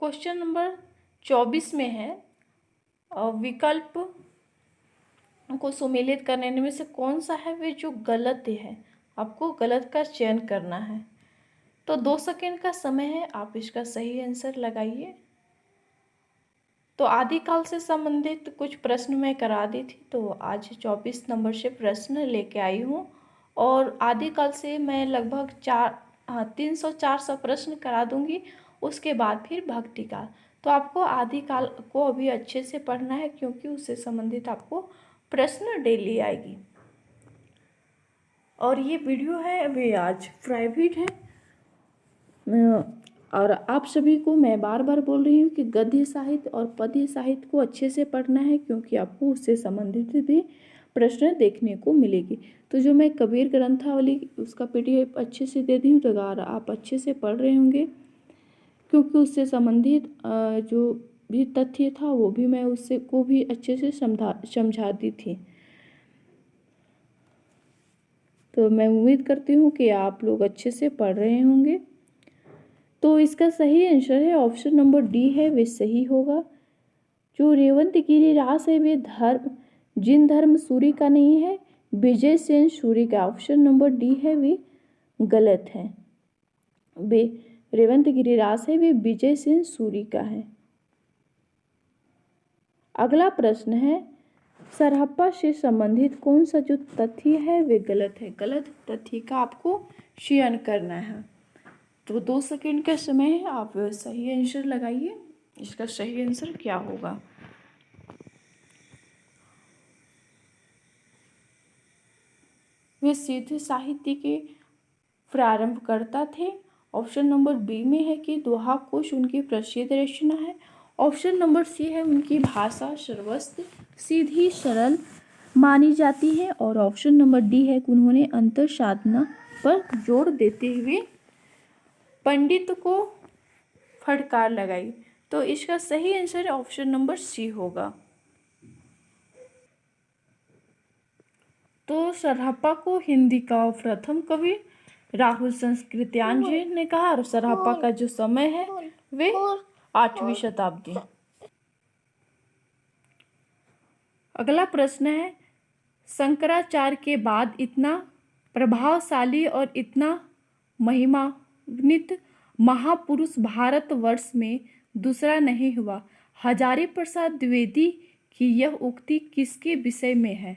Question number 24 में है विकल्प को सुमेलित करने में से कौन सा है वे जो गलत है। आपको गलत का चयन करना है। तो 2 सेकेंड का समय है, आप इसका सही आंसर लगाइए। तो आदिकाल से संबंधित कुछ प्रश्न मैं करा दी थी, तो आज 24 नंबर से प्रश्न लेके आई हूँ। और आदिकाल से मैं लगभग 300-400 प्रश्न करा दूंगी। उसके बाद फिर भक्ति काल। तो आपको आदिकाल को अभी अच्छे से पढ़ना है, क्योंकि उससे संबंधित आपको प्रश्न डेली आएगी। और ये वीडियो है वे आज प्राइवेट है। और आप सभी को मैं बार बार बोल रही हूँ कि गद्य साहित्य और पद्य साहित्य को अच्छे से पढ़ना है, क्योंकि आपको उससे संबंधित भी प्रश्न देखने को मिलेगी। तो जो मैं कबीर ग्रंथावली उसका PDF अच्छे से दे दी हूँ, तो अगर आप अच्छे से पढ़ रहे होंगे, क्योंकि उससे संबंधित जो भी तथ्य था वो भी मैं उससे को भी अच्छे से समझा दी थी। तो मैं उम्मीद करती हूँ कि आप लोग अच्छे से पढ़ रहे होंगे। तो इसका सही आंसर है ऑप्शन नंबर डी है, वे सही होगा। जो रेवंत गिरिरास है वे जिन धर्म सूर्य का नहीं है, विजय सेन सूर्य का। ऑप्शन नंबर डी है वे गलत है। वे रेवंत गिरिरास है वे विजय सेन सूर्य का है। अगला प्रश्न है सरहप्पा से संबंधित कौन सा जो तथ्य है वे गलत है। गलत तथ्य का आपको चयन करना है। तो 2 सेकेंड का समय है, आप सही आंसर लगाइए। इसका सही आंसर क्या होगा। वे सिद्ध साहित्य के प्रारंभकर्ता थे। ऑप्शन नंबर बी में है कि दोहा कुश उनकी प्रसिद्ध रचना है। ऑप्शन नंबर सी है उनकी भाषा सर्वस्त्र सीधी सरल मानी जाती है। और ऑप्शन नंबर डी है कि उन्होंने अंतर साधना पर जोर देते हुए पंडित को फटकार लगाई। तो इसका सही आंसर ऑप्शन नंबर सी होगा। तो सरहप्पा को हिंदी का प्रथम कवि राहुल संस्कृत्यान जी ने कहा। और सरहप्पा का जो समय है वे 8वीं शताब्दी। अगला प्रश्न है शंकराचार्य के बाद इतना प्रभावशाली और इतना महिमान्वित महापुरुष भारतवर्ष में दूसरा नहीं हुआ। हजारी प्रसाद द्विवेदी की यह उक्ति किसके विषय में है।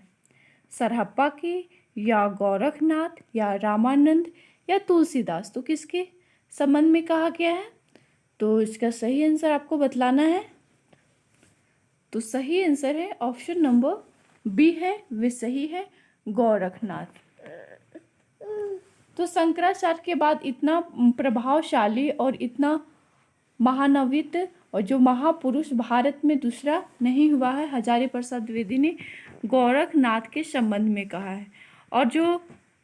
सरहप्पा की, या गोरखनाथ, या रामानंद, या तुलसीदास। तो किसके संबंध में कहा गया है। तो इसका सही आंसर आपको बतलाना है। तो सही आंसर है ऑप्शन नंबर बी है, वे सही है, गोरखनाथ। तो शंकराचार्य के बाद इतना प्रभावशाली और इतना महानवित और जो महापुरुष भारत में दूसरा नहीं हुआ है, हजारी प्रसाद द्विवेदी ने गोरखनाथ के संबंध में कहा है। और जो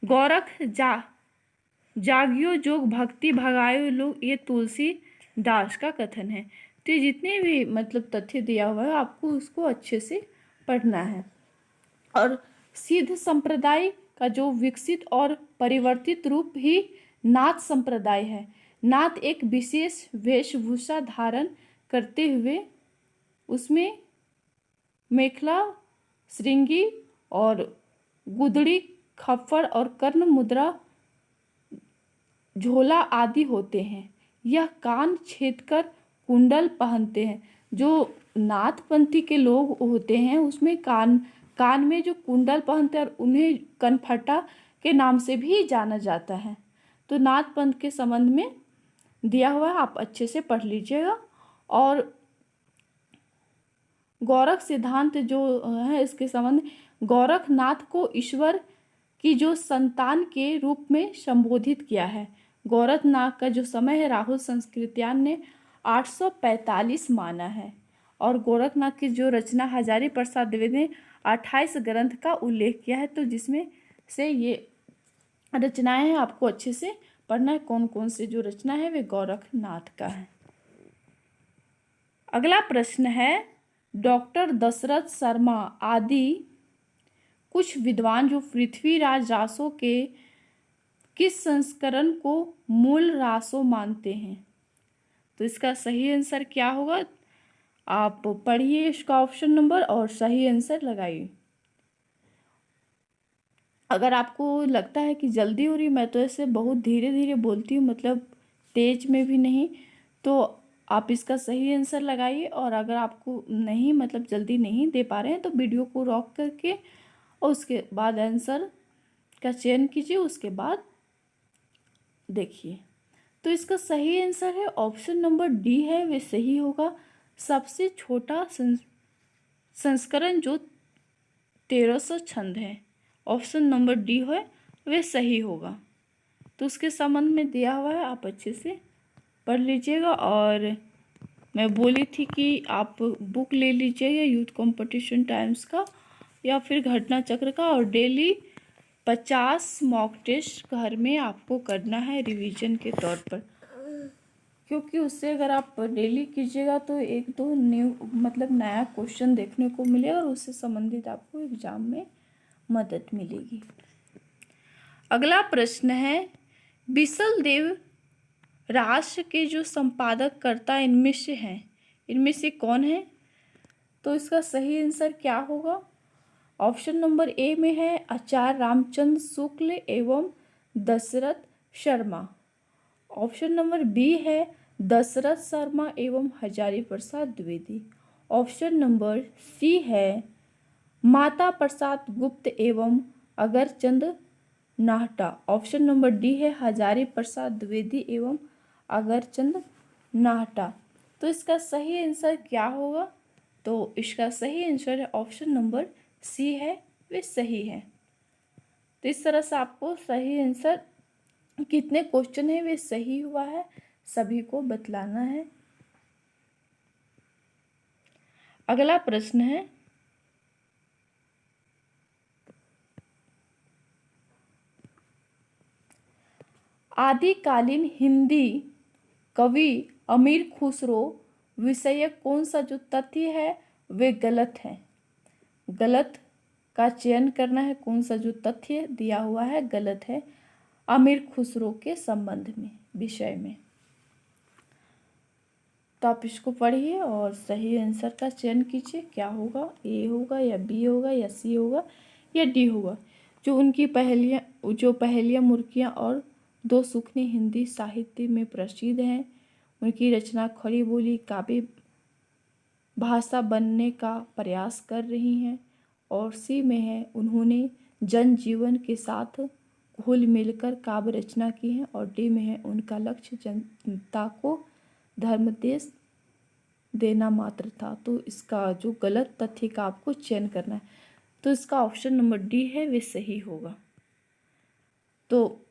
गोरख जागियो जोग भक्ति भगायो लोग, ये तुलसीदास का कथन है। तो जितने भी मतलब तथ्य दिया हुआ है आपको उसको अच्छे से पढ़ना है। और सिद्ध संप्रदाय का जो विकसित और परिवर्तित रूप ही नाथ संप्रदाय है। नाथ एक विशेष वेशभूषा धारण करते हुए उसमें मेखला, श्रृंगी और गुदड़ी, खप्पर और कर्ण मुद्रा, झोला आदि होते हैं। यह कान छेदकर कुंडल पहनते हैं। जो नाथपंथी के लोग होते हैं उसमें कान में जो कुंडल पहनते हैं और उन्हें कनफटा के नाम से भी जाना जाता है। तो नाथपंथ के संबंध में दिया हुआ है, आप अच्छे से पढ़ लीजिएगा। और गोरख सिद्धांत जो है इसके संबंध, गोरखनाथ को ईश्वर की जो संतान के रूप में संबोधित किया है। गोरखनाथ का जो समय है राहुल संस्कृत्यान ने 845 माना है। और गोरखनाथ की जो रचना हजारी प्रसाद द्विवेदी ने 28 ग्रंथ का उल्लेख किया है। तो जिसमें से ये रचनाएं हैं आपको अच्छे से पढ़ना है, कौन कौन से जो रचना है वे गोरखनाथ का है। अगला प्रश्न है डॉक्टर दशरथ शर्मा आदि कुछ विद्वान जो पृथ्वीराज रासों के किस संस्करण को मूल रासों मानते हैं। तो इसका सही आंसर क्या होगा? आप पढ़िए इसका ऑप्शन नंबर और सही आंसर लगाइए। अगर आपको लगता है कि जल्दी हो रही, मैं तो ऐसे बहुत धीरे धीरे बोलती हूँ, मतलब तेज में भी नहीं, तो आप इसका सही आंसर लगाइए। और अगर आपको नहीं, मतलब जल्दी नहीं दे पा रहे हैं, तो वीडियो को रॉक करके और उसके बाद आंसर का चयन कीजिए, उसके बाद देखिए। तो इसका सही आंसर है ऑप्शन नंबर डी है, वे सही होगा। सबसे छोटा संस्करण जो 1300 छंद है, ऑप्शन नंबर डी है, वे सही होगा। तो उसके संबंध में दिया हुआ है, आप अच्छे से पढ़ लीजिएगा। और मैं बोली थी कि आप बुक ले लीजिएगा यूथ कंपटीशन टाइम्स का या फिर घटना चक्र का, और डेली 50 मॉक टेस्ट घर में आपको करना है रिवीजन के तौर पर, क्योंकि उससे अगर आप डेली कीजिएगा तो एक दो न्यू, मतलब नया क्वेश्चन देखने को मिलेगा और उससे संबंधित आपको एग्जाम में मदद मिलेगी। अगला प्रश्न है, बिसल देव राष्ट्र के जो संपादक कर्ता इनमें से हैं, इनमें से कौन है? तो इसका सही आंसर क्या होगा? ऑप्शन नंबर ए में है आचार्य रामचंद्र शुक्ल एवं Dashrath Sharma. Option number B है दशरथ शर्मा एवं Hazari Prasad Dwivedi. Option number C है माता प्रसाद गुप्त एवं Agarchand Nahta. Option number D है हजारी प्रसाद द्विवेदी एवं अगरचंद नाहटा। तो इसका सही आंसर क्या होगा? तो इसका सही आंसर है ऑप्शन नंबर सी है, वे सही है। तो इस तरह से आपको सही आंसर, कितने क्वेश्चन है वे सही हुआ है, सभी को बतलाना है। अगला प्रश्न है, आदिकालीन हिंदी कवि अमीर खुसरो विषयक कौन सा जो तथ्य है वे गलत है? गलत का चयन करना है, कौन सा जो तथ्य दिया हुआ है गलत है अमीर खुसरो के संबंध में, विषय में। तो आप इसको पढ़िए और सही आंसर का चयन कीजिए, क्या होगा? ए होगा या बी होगा या सी होगा या डी होगा। जो उनकी पहेलियाँ मुर्गियाँ और दो सुखने हिंदी साहित्य में प्रसिद्ध हैं, उनकी रचना खड़ी बोली काव्य भाषा बनने का प्रयास कर रही हैं। और सी में है उन्होंने जनजीवन के साथ घुल मिलकर काव्य रचना की है। और डी में है उनका लक्ष्य जनता को धर्मदेश देना मात्र था। तो इसका जो गलत तथ्य का आपको चयन करना है, तो इसका ऑप्शन नंबर डी है, वे सही होगा। तो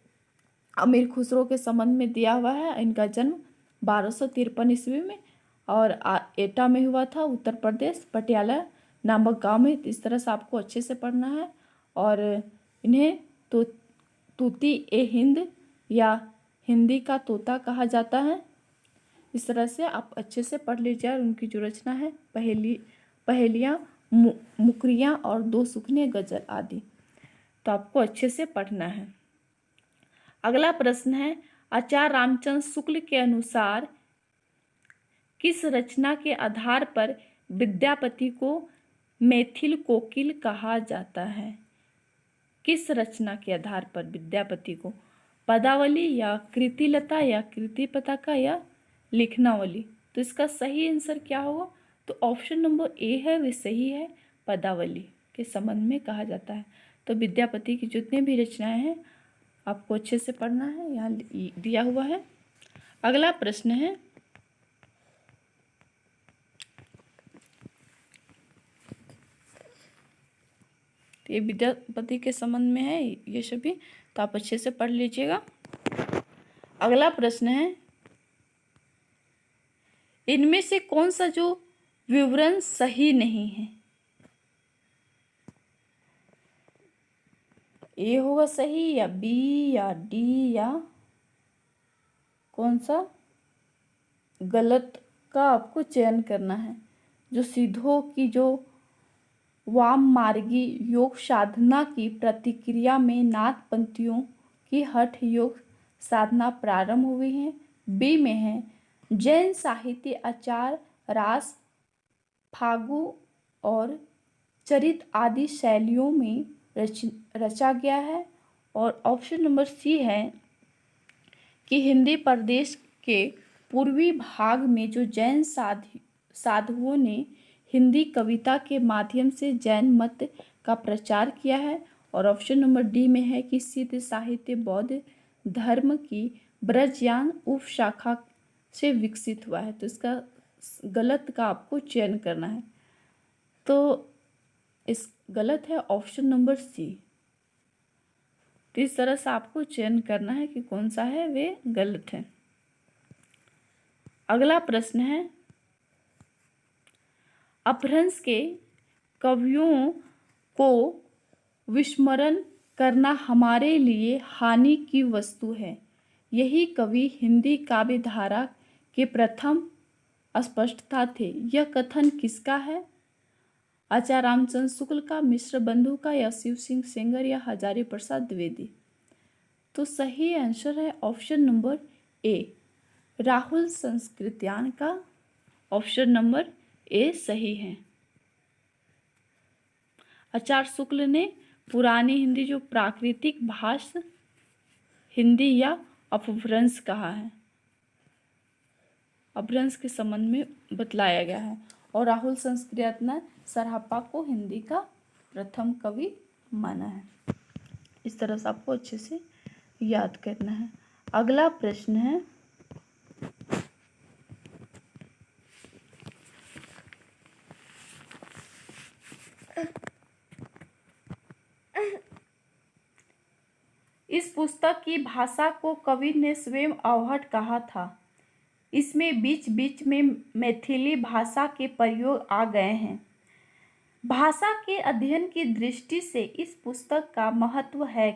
अमीर खुसरो के संबंध में दिया हुआ है, इनका जन्म 1253 ईस्वी में और एटा में हुआ था, उत्तर प्रदेश, पटियाला नामक गांव में। इस तरह से आपको अच्छे से पढ़ना है। और इन्हें तो तूती ए हिंद या हिंदी का तोता कहा जाता है। इस तरह से आप अच्छे से पढ़ लीजिए। और उनकी जो रचना है पहेलियाँ मुकरियाँ और दो सुखने गजल आदि, तो आपको अच्छे से पढ़ना है। अगला प्रश्न है, आचार्य रामचंद्र शुक्ल के अनुसार किस रचना के आधार पर विद्यापति को मैथिल कोकिल कहा जाता है? किस रचना के आधार पर विद्यापति को? पदावली या कृतिलता या कृति पताका या लिखनावली? तो इसका सही आंसर क्या होगा? तो ऑप्शन नंबर ए है, वे सही है, पदावली के संबंध में कहा जाता है। तो विद्यापति की जितने भी रचनाएं हैं आपको अच्छे से पढ़ना है, यहाँ दिया हुआ है। अगला प्रश्न है, ये विद्यापति के संबंध में है ये सभी, तो आप अच्छे से पढ़ लीजिएगा। अगला प्रश्न है, इनमें से कौन सा जो विवरण सही नहीं है? ए होगा सही या बी या डी या कौन सा गलत का आपको चयन करना है। जो सिद्धों की जो वाम मार्गी योग साधना की प्रतिक्रिया में नाथपंथियों की हठ योग साधना प्रारंभ हुई है। बी में है जैन साहित्य आचार, रास, फागु और चरित आदि शैलियों में रचा गया है। और ऑप्शन नंबर सी है कि हिंदी प्रदेश के पूर्वी भाग में जो जैन साधुओं ने हिंदी कविता के माध्यम से जैन मत का प्रचार किया है। और ऑप्शन नंबर डी में है कि सिद्ध साहित्य बौद्ध धर्म की ब्रजयान उपशाखा से विकसित हुआ है। तो इसका गलत का आपको चयन करना है। तो इस गलत है ऑप्शन नंबर सी। तो इस तरह से आपको चयन करना है कि कौन सा है वे गलत है। अगला प्रश्न है, अपभ्रंश के कवियों को विस्मरण करना हमारे लिए हानि की वस्तु है। यही कवि हिंदी काव्य धारा के प्रथम स्पष्टता थे। यह कथन किसका है? आचार्य रामचंद्र शुक्ल का, मिश्र बंधु का, या शिव सिंह सेंगर, या हजारी प्रसाद द्विवेदी? तो सही आंसर है ऑप्शन नंबर ए, राहुल संस्कृत्यान का। ऑप्शन नंबर ए सही है। आचार्य शुक्ल ने पुरानी हिंदी जो प्राकृतिक भाषा हिंदी या अपभ्रंश कहा है, अपभ्रंश के संबंध में बतलाया गया है। और राहुल संस्कृत्यान सरहप्पा को हिंदी का प्रथम कवि माना है। इस तरह से आपको अच्छे से याद करना है। अगला प्रश्न है, इस पुस्तक की भाषा को कवि ने स्वयं अवहट कहा था। इसमें बीच बीच में मैथिली भाषा के प्रयोग आ गए हैं। भाषा के अध्ययन की दृष्टि से इस पुस्तक का महत्व है।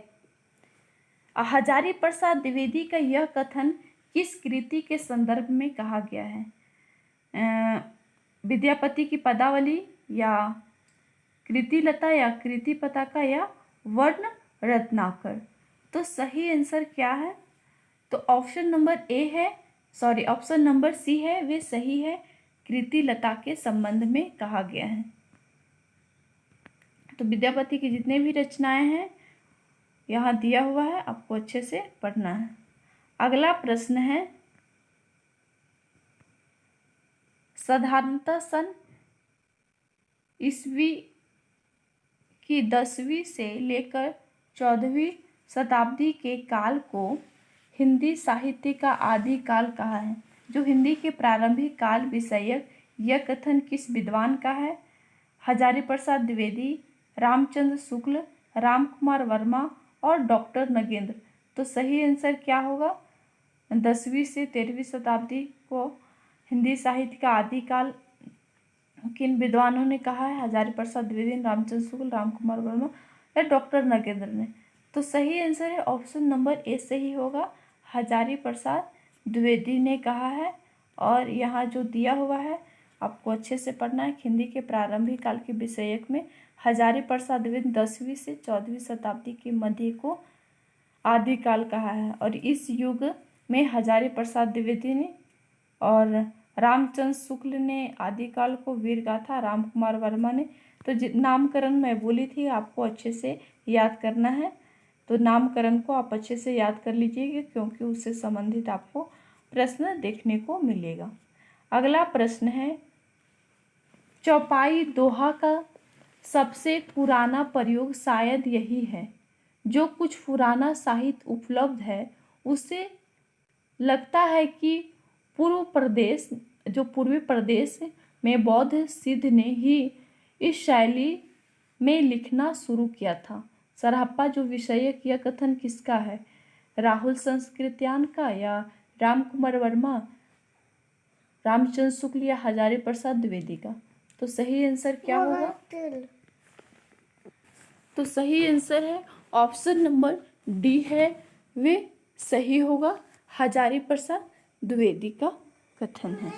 हजारी प्रसाद द्विवेदी का यह कथन किस कृति के संदर्भ में कहा गया है? विद्यापति की पदावली, या कृतिलता, या कृति पताका, या वर्ण रत्नाकर? तो सही आंसर क्या है? तो option number option number C है, वे सही है। कृतिलता के संबंध में कहा गया है। तो विद्यापति की जितने भी रचनाएं हैं यहाँ दिया हुआ है, आपको अच्छे से पढ़ना है। अगला प्रश्न है, साधारणतः सन ईस्वी की 10वीं से लेकर 14वीं शताब्दी के काल को हिंदी साहित्य का आदि काल कहा है। जो हिंदी के प्रारंभिक काल विषयक यह कथन किस विद्वान का है? हजारी प्रसाद द्विवेदी, रामचंद्र शुक्ल, राम कुमार वर्मा और डॉक्टर नगेंद्र? तो सही आंसर क्या होगा? 10वीं से 13वीं शताब्दी को हिंदी साहित्य का आदिकाल किन विद्वानों ने कहा है? हजारी प्रसाद द्विवेदी, रामचंद्र शुक्ल, राम कुमार वर्मा या डॉक्टर नगेंद्र ने? तो सही आंसर है ऑप्शन नंबर ए सही होगा, हजारी प्रसाद द्विवेदी ने कहा है। और यहाँ जो दिया हुआ है आपको अच्छे से पढ़ना है। हिंदी के प्रारंभिक काल के विषयक में हजारी प्रसाद द्विवेदी 10वीं से 14वीं शताब्दी के मध्य को आदिकाल कहा है। और इस युग में हजारी प्रसाद द्विवेदी ने और रामचंद्र शुक्ल ने आदिकाल को वीर गाथा, राम कुमार वर्मा ने तो नामकरण मैं बोली थी आपको अच्छे से याद करना है। तो नामकरण को आप अच्छे से याद कर लीजिएगा क्योंकि उससे संबंधित आपको प्रश्न देखने को मिलेगा। अगला प्रश्न है, चौपाई दोहा का सबसे पुराना प्रयोग शायद यही है। जो कुछ पुराना साहित्य उपलब्ध है उससे लगता है कि पूर्वी प्रदेश में बौद्ध सिद्ध ने ही इस शैली में लिखना शुरू किया था। सरहप्पा जो विषयक यह कथन किसका है? राहुल संस्कृत्यान का, या राम कुमार वर्मा, रामचंद्र शुक्ल या हजारी प्रसाद द्विवेदी का? तो सही आंसर क्या होगा? तो सही आंसर है ऑप्शन नंबर डी है, वे सही होगा, हजारी प्रसाद द्विवेदी का कथन है।